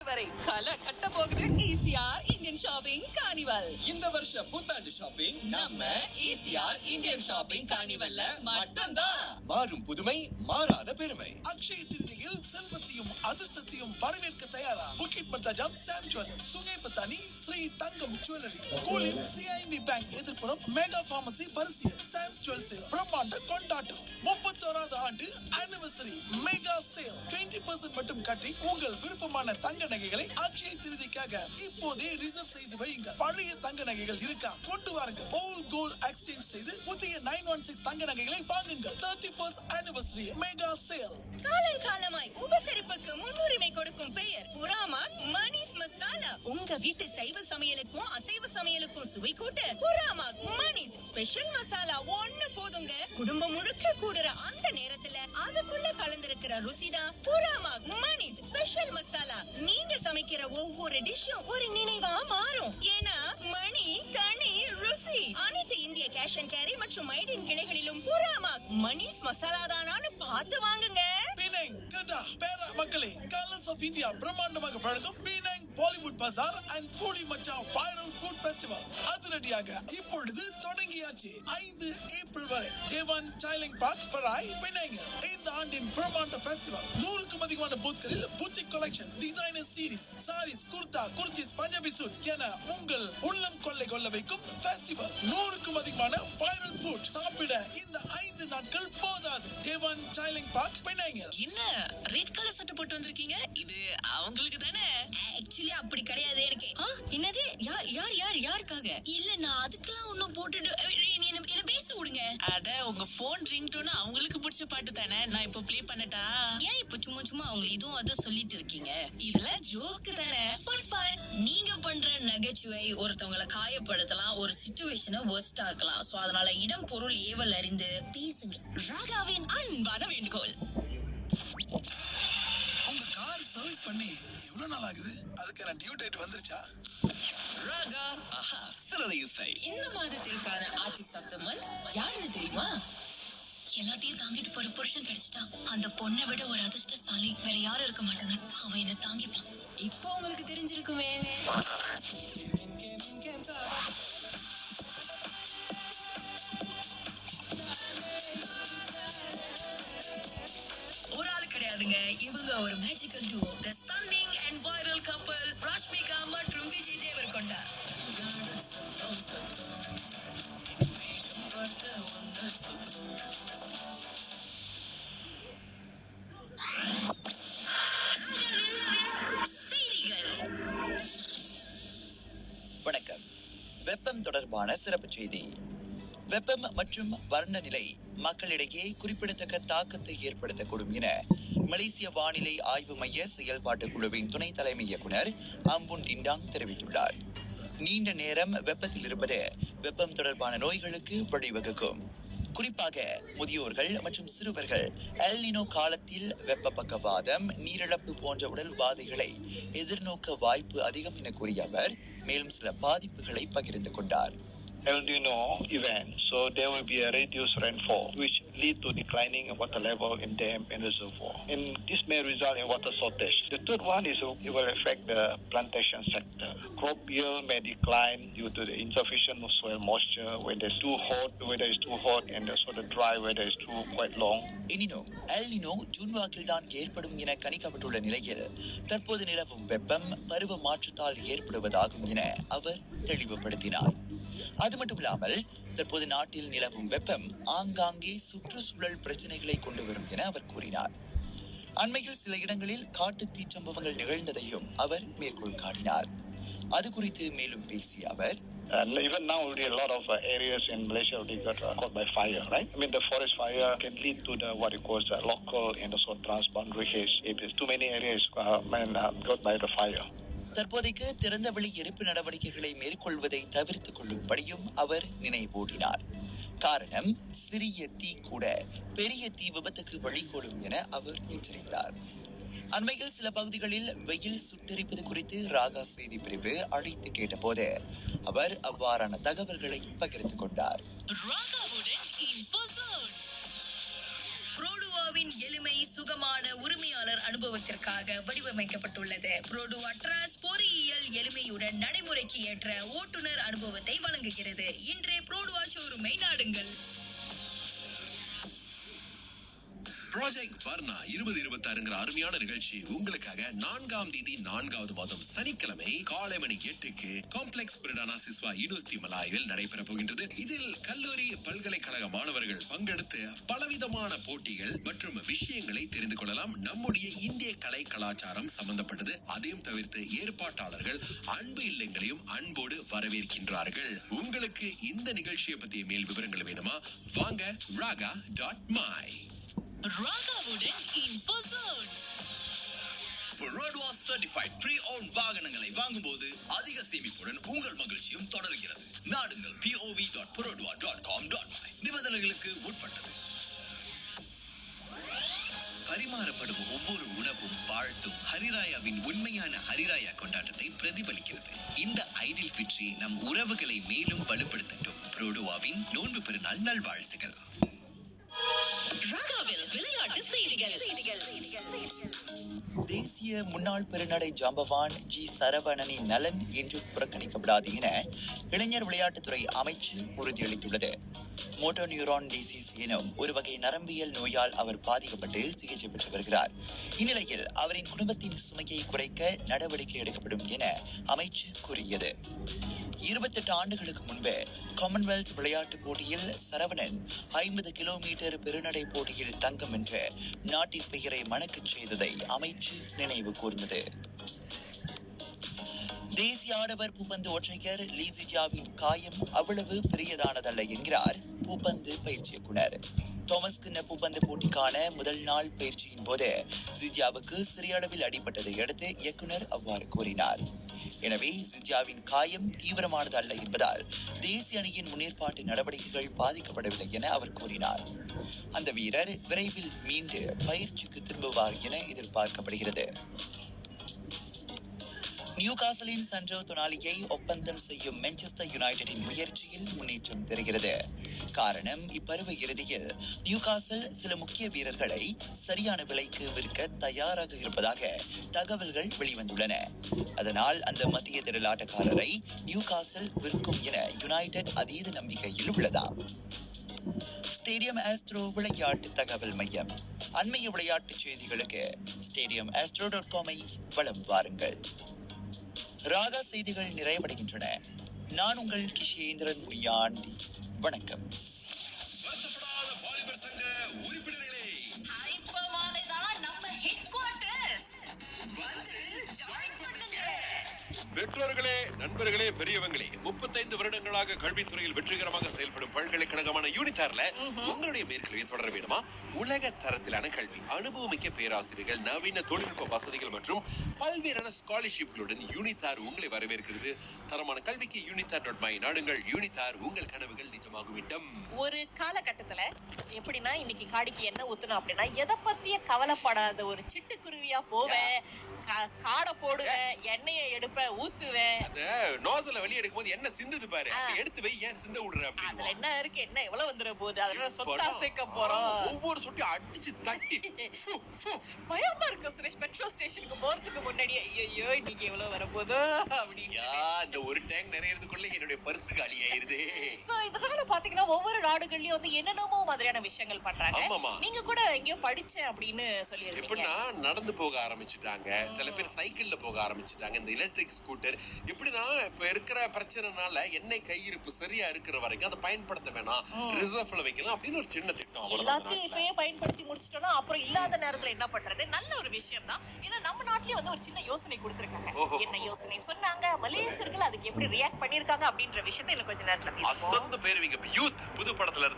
வரை கல கட்ட போகுது ஈசிஆர் இந்தியன் ஷாப்பிங் கார்னிவல். இந்த வருஷம் புத்தாண்டு ஷாப்பிங் நம்ம ஈசிஆர் இந்தியன் ஷாப்பிங் கார்னிவல்ல மட்டும்தான். மாறும் புதுமை, மாறாத பெருமை. அக்ஷய திருதியில் செல்வத்தையும் அதிர்ஷ்டத்தையும் வரவேற்க தயாரா? Bukit Mertajam Sam jewellery, Sungai Petani Sri Thangam jewellery, Kulim CIMB bank எதிர்ப்புறம் மெகா பார்மசி பரிசியல் சாம்ஸ் ஜுவல்ஸில் பிரம்மாண்ட கொண்டாட்டம். 31வது ஆண்டு ஆனிவர்சரி மெகா சேல். 20% மட்டும் கட்டி உங்கள் விருப்பமான தங்க நகைகளை அக்ஷய திருதிக்காக இப்போதே ரிசர்வ் செய்து வையுங்கள். பழைய தங்க நகைகள் இருக்கா? கொண்டு வாருங்கள். ஓல்ட் கோல்ட் எக்ஸ்சேஞ்ச் செய்து புதிய 916 தங்க நகைகளை வாங்குங்கள். 31st anniversary mega sale. காலங்காலமாய் உபசரிப்புக்கு முன்னுரிமை கொடுக்கும் பெயர் புராமாக் மணிஸ் மசாலா. உங்க வீட்டு சைவ சமையலுக்கும் அசைவ சமையலுக்கும் சுவை கூட்ட புராமாக் மணிஸ் ஸ்பெஷல் மசாலா ஒண்ணு போதுங்க. குடும்பம் முழுக்க கூடுற அந்த நேரத்துல அதுக்குள்ள கலந்திருக்கிற ருசிதான் புராமாக் மணிஸ் ஸ்பெஷல் மசாலா. நீங்க சமைக்கிற ஒவ்வொரு டிஷ்ஷும் ஒரு நினைவா மாறும். ஏன்னா மணி தனி ருசி. அனைத்து இந்திய கேஷ் அண்ட் கேரி மற்றும் மைடின் கிளைகளிலும் புராமாக் மணிஸ் மசாலா தானான்னு பார்த்து வாங்குங்க. பீனங் கடா பேரா மக்களே, கலர்ஸ் ஆஃப் இந்தியா பிரம்மாண்டமாக வழங்கும் பீனங் பாலிவுட் பஜார் அண்ட் ஃபூடி மச்சா வைரல் ஃபுட் ஃபெஸ்டிவல் அதிரடியாக இப்பொழுது தொடங்கியாச்சு. 5 ஏப்ரல் வரை தேவான் சைலிங் பார்க் பராய் பீனங். இந்த ஆண்டின் பிரம்மாண்ட ஃபெஸ்டிவல் 100க்கும் அதிகமான பூத்களில் boutique collection, designer series, saris, kurta, kurtis, Punjabi suits என உங்கள் உள்ளம் கொள்ளை கொள்ள வைக்கும் ஃபெஸ்டிவல். 100க்கும் அதிகமான வைரல் ஃபுட் சாப்பிட இந்த 5 நாட்கள் போதாது. தேவான் சைலிங் பார்க் பீனங். என்ன ரெட் கலர் சட்டை போட்டு வந்திருக்கீங்க? இது அவங்களுக்கு தானே? ஆக்சுவலி அப்படி கிடையாது. எனக்கு என்னது? யாருக்காக? இல்ல, நான் அதுக்கெல்லாம் ஒன்னும் போட்டுட்டு என்ன பேச விடுங்க. அட, உங்க போன் ரிங்டோன் அவங்களுக்கு பிடிச்ச பாட்டு தானே? நான் இப்போ ப்ளே பண்ணட்டா? ஏன் இப்ப சும்மா அவங்க இதுவும் அதுவும் சொல்லிட்டு இருக்கீங்க? இதெல்லாம் ஜோக்கு தானே? ஃபன். நீங்க பண்ற நகைச்சுவை ஒருத்தவங்களை காயப்படுத்தலாம், ஒரு சிச்சுவேஷனை வொர்ஸ்ட் ஆக்கலாம். சோ அதனால இடம் பொருள் ஏவல் அறிந்து பேசுங்க. ராகாவின் அன்பான வேண்டுகோள். உங்க கார் சர்வீஸ் பண்ணி எவ்வளவு நாள் ஆகுது? அதுக்கான டியூ டேட் வந்துருச்சா? ராகா ஆஹா சிறந்த இசை. இந்த மாதத்திற்கான ஆர்டிஸ்ட் ஆஃப் தி மந்த் யாருன்னு தெரியுமா? எல்லாத்தையும் தாங்கிட்டு போற புருஷன் கிடைச்சிட்டா அந்த பொண்ணை விட ஒரு அதிர்ஷ்டசாலி வேற யாரும் இருக்க மாட்டாங்க. அவன் என்ன தாங்கிப்பான். இப்போ உங்களுக்கு தெரிஞ்சிருக்குமே. ஒரு ஆள் கிடையாதுங்க, இவங்க ஒரு magical duo, the stunning and viral couple Rashmika மற்றும் விஜய் தேவரகொண்டா. வணக்கம். வெப்பம் தொடர்பான சிறப்பு செய்தி. வெப்பம் மற்றும் வர்ண நிலை மக்களிடையே குறிப்பிடத்தக்க தாக்கத்தை ஏற்படுத்தக்கூடும் என மலேசிய வானிலை ஆய்வு மைய செயல்பாட்டு குழுவின் துணை தலைமை இயக்குனர் அம்புன் டிண்டாங் தெரிவித்துள்ளார். நீண்ட நேரம் வெப்பத்தில் இருப்பது வெப்பம் தொடர்பான நோய்களுக்கு வழிவகுக்கும். குறிப்பாக முதியோர்கள் மற்றும் சிறுவர்கள் எல் நினோ காலத்தில் வெப்ப பக்கவாதம், நீரிழப்பு போன்ற உடல் உபாதைகளை எதிர்நோக்க வாய்ப்பு அதிகம் என கூறிய அவர் மேலும் சில பாதிப்புகளை பகிர்ந்து கொண்டார். El Nino event, so there will be a reduced rainfall, which lead to declining water level in dam and reservoir. And this may result in water shortage. The third one is it will affect the plantation sector. Crop yield may decline due to the insufficient soil moisture, whether it's too hot, and also the dry weather is too quite long. எனினும் El Nino June வாக்கில் தான் ஏற்படும் என கணிக்கப்பட்டுள்ள நிலையில் தற்போது நிலவும் வெப்பம் பருவ மாற்றத்தால் ஏற்படுவதாகும் என அவர் தெளிவுபடுத்தினார். அது மட்டுமில்லாமல் தற்போது நாட்டில் நிலவும் வெப்பம் ஆங்காங்கே சுற்றுச்சூழல் பிரச்சனைகளை கொண்டு வரும் என அவர் கூறினார். அண்மையில் சில இடங்களில் காட்டுத்தீ சம்பவங்கள் நிகழ்ந்ததையும் அவர் மேற்கோள் காட்டினார். அது குறித்து மேலும் பேசிய அவர், And even now, already a lot of areas in Malaysia already got caught by fire, right? I mean, the forest fire can lead to the what it calls local and also transboundary haze. If there's too many areas got by the fire. தற்போதைக்கு திறந்த வெளி எரிப்பு நடவடிக்கைகளை மேற்கொள்வதை தவிர்த்துக் கொள்ளும்படியும் அவர் நினைவூட்டினார். காரணம், சிறிய தீ கூட பெரிய தீ விபத்துக்கு வழிகோலும் என அவர் எச்சரித்தார். அண்மையில் சில பகுதிகளில் வெயில் சுட்டெரிப்பது குறித்து ராகா செய்தி பிரிவு அழைத்து கேட்டபோது அவர் அவ்வாறான தகவல்களை பகிர்ந்து கொண்டார். ராகாவுடன் இன்ஃபோ ஜோன். ரோடுவாவின் ப்ரோடுவாவின் எளிமை சுகமான உரிமையாளர் அனுபவத்திற்காக வடிவமைக்கப்பட்டுள்ளது. ப்ரோடுவா டிராஸ் பொறியியல் எளிமையுடன் நடைமுறைக்கு ஏற்ற ஓட்டுநர் அனுபவத்தை வழங்குகிறது. இன்றே ப்ரோடுவா ஷோரூமை நாடுங்கள். ப்ராஜெக்ட் வர்ணா 2026 அருமையான நிகழ்ச்சி உங்களுக்காக 4ஆம் தேதி 4வது மாதம் சனிக்கிழமை காலை மணி 8க்கு காம்ப்ளெக்ஸ் பிரிடானா சிஸ்வா யூனிவர்சிட்டி மலாயில் நடைபெற போகின்றது. இதில் கல்லூரி பல்கலைக்கழக மாணவர்கள் பங்கெடுத்து பலவிதமான போட்டிகள் மற்றும் விஷயங்களை தெரிந்து கொள்ளலாம். நம்முடைய இந்திய கலை கலாச்சாரம் சம்பந்தப்பட்டது. அதையும் தவிர்த்து ஏற்பாட்டாளர்கள் அன்பு இல்லங்களையும் அன்போடு வரவேற்கின்றார்கள். உங்களுக்கு இந்த நிகழ்ச்சியை பற்றிய மேல் விவரங்கள் வேணுமா? வாங்க raga.my. ராகாவுடன் info zone. Perodua certified pre-owned வாகனங்களை வாங்கும்போது அதிக சேமிப்புடன் உங்கள் மகிழ்ச்சியும் தொடர்கிறது. நாடுங்கள் pov.perodua.com.my. நிபந்தனைகளுக்கு உட்பட்டது. பரிமாறப்படும் ஒவ்வொரு உணவும் வாழ்த்தும் ஹரிராயாவின் உண்மையான ஹரிராயா கொண்டாட்டத்தை பிரதிபலிக்கிறது. இந்த ஐடில் ஃபிட்ரி நம் உறவுகளை மேலும் வலுப்படுத்தட்டும். புரோடுவாவின் நோன்பு பெருநாள் நல்வாழ்த்துகள். ராகாவில் விளையாட்டு செய்திகள். தேசிய முன்னாள் பெருநடை ஜாம்பவான் ஜி சரவணனின் நலன் என்று புறக்கணிக்கப்படாது என இளைஞர் விளையாட்டுத்துறை அமைச்சு உறுதியளித்துள்ளது. மோட்டோ நியூரான் டிசீஸ் எனும் ஒரு வகை நரம்பியல் நோயால் அவர் பாதிக்கப்பட்டு சிகிச்சை பெற்று வருகிறார். இந்நிலையில் அவரின் குடும்பத்தின் சுமையை குறைக்க நடவடிக்கை எடுக்கப்படும் என அமைச்சு கூறியது. 28 ஆண்டுகளுக்கு முன்பு காமன்வெல்த் விளையாட்டுப் போட்டியில் சரவணன் 50 கிலோமீட்டர் பெருநடை போட்டியில் தங்கம் வென்று நாட்டின் பெயரை மணக்கச் செய்ததை அமைச்சு நினைவு கூர்ந்தது. தேசிய ஆடவர் பூப்பந்து ஒற்றையர் லீ ஜிஜியாவின் காயம் அவ்வளவு பெரியதானதல்ல என்கிறார் பூப்பந்து பயிற்சி இயக்குனர். தோமஸ் கிண்ண பூப்பந்து போட்டிக்கான முதல் நாள் பயிற்சியின் போது ஜிஜியாவுக்கு சிறிய அளவில் அடிபட்டதை அடுத்து இயக்குனர் அவ்வாறு கூறினார். எனவே ஜிஜியாவின் காயம் தீவிரமானது அல்ல என்பதால் தேசிய அணியின் முன்னேற்பாட்டு நடவடிக்கைகள் பாதிக்கப்படவில்லை என அவர் கூறினார். அந்த வீரர் விரைவில் மீண்டு பயிற்சிக்கு திரும்புவார் என எதிர்பார்க்கப்படுகிறது. நியூகாசலின் சன்றோ தொனாலியை ஒப்பந்தம் செய்யும் மான்செஸ்டர் யுனைடெடின் முயற்சியில் முன்னேற்றம் தெரிகிறது. காரணம், இப்பருவ இறுதியில் நியூகாசல் சில முக்கிய வீரர்களை சரியான விலைக்கு விற்க தயாராக இருப்பதாக தகவல்கள் வெளிவந்துள்ளன. அதனால் அந்த மத்திய திரள் ஆட்டக்காரரை நியூகாசல் விற்கும் என யுனைடெட் அதீத நம்பிக்கையில் உள்ளதாம். ஸ்டேடியம் ஆஸ்ட்ரோ விளையாட்டு தகவல் மையம். அண்மைய விளையாட்டு செய்திகளுக்கு stadiumaastro.com வலம் வாருங்கள். ராகா செய்திகள் நிறைவடைகின்றன. நான் உங்கள் கிஷேந்திரன் முனியாண்டி. வணக்கம். பெற்றோர்களே, நண்பர்களே, பெரியவங்களே, 35 வருடங்களாக கல்வித்துறையில் வெற்றிகரமாக செயல்படும் பல்கலைக்கழகமான யூனிதார்ல உங்களுடைய மேற்கல்வியை தொடர வேண்டுமா? உலக தரத்திலான கல்வி, அனுபவமிக்க பேராசிரியர்கள், நவீன தொழில்நுட்ப வசதிகள் மற்றும் பல்வேறான ஸ்காலர்ஷிப்களுடன் யூனிதார் உங்களை வரவேற்கிறது. தரமான கல்விக்கு யூனிதார்.my நாடுங்கள். யூனிதார், உங்கள் கனவுகள் நிஜமாகும் இடம். ஒரு காலகட்டத்துல எப்படின்னா, இன்னைக்கு காடிக்கு என்ன ஊத்தணும் அப்படின்னா எதை பத்திய கவலைப்படாத ஒரு சிட்டுக்குருவியா போவேன், காடை போடுவேன், எண்ணெயை எடுப்பேன், ஊத்துவேன். அந்த நோசல வெளிய எடுக்கும் போது என்ன சிந்துது பாரு, எடுத்து வை, ஏன் சிந்த விடுற அப்படி. அதுல என்ன இருக்கு, என்ன எவ்வளவு வந்துற போகுது, அதனால சொத்தா சேர்க்க போறோம். ஒவ்வொரு சொட்டி அடிச்சு தட்டி பயமா இருக்கு சுரேஷ். பெட்ரோல் ஸ்டேஷனுக்கு போறதுக்கு முன்னாடி ஐயோ இன்னைக்கு எவ்வளவு வர போதோ அப்படின்னு. இந்த ஒரு டேங்க் நிறையறதுக்குள்ள என்னுடைய பர்சு காலி ஆயிருது. சோ இதனால பாத்தீங்கன்னா ஒவ்வொரு நாடுகள்லயும் வந்து என்னென்னமோ மாதிரியான விஷயங்கள் பண்றாங்க. நீங்க கூட எங்கேயோ படிச்சேன் அப்படின்னு சொல்லியிருக்கீங்க. எப்படின்னா, நடந்து போக ஆரம்பிச்சுட்டாங்க, சில பேர் சைக்கிள்ல போக ஆரம்பிச்சுட்டாங்க, இந்த எலக்ட்ரிக் ஸ்கூட்டர். எப்படின்னா, இப்ப இருக்கிற பிரச்சனைனால எண்ணெய் கையிருப்பு சரியா இருக்கிற வரைக்கும் அதை பயன்படுத்த வேணாம், ரிசர்வ்ல வைக்கலாம் அப்படின்னு ஒரு சின்ன திட்டம். எல்லாத்தையும் இப்பயே பயன்படுத்தி முடிச்சிட்டோம்னா அப்புறம் இல்லாத நேரத்துல என்ன பண்றது? நல்ல ஒரு விஷயம் தான். ஏன்னா நம்ம நாட்டிலேயே வந்து ஒரு சின்ன யோசனை கொடுத்திருக்காங்க. என்ன யோசனை சொன்னாங்க, மலேசியர்கள் அதுக்கு எப்படி ரியாக்ட் பண்ணிருக்காங்க அப்படின்ற விஷயத்தை இன்னும் கொஞ்ச நேரத்துல பேசுவோம். யூத் புது படத்துல இருந்து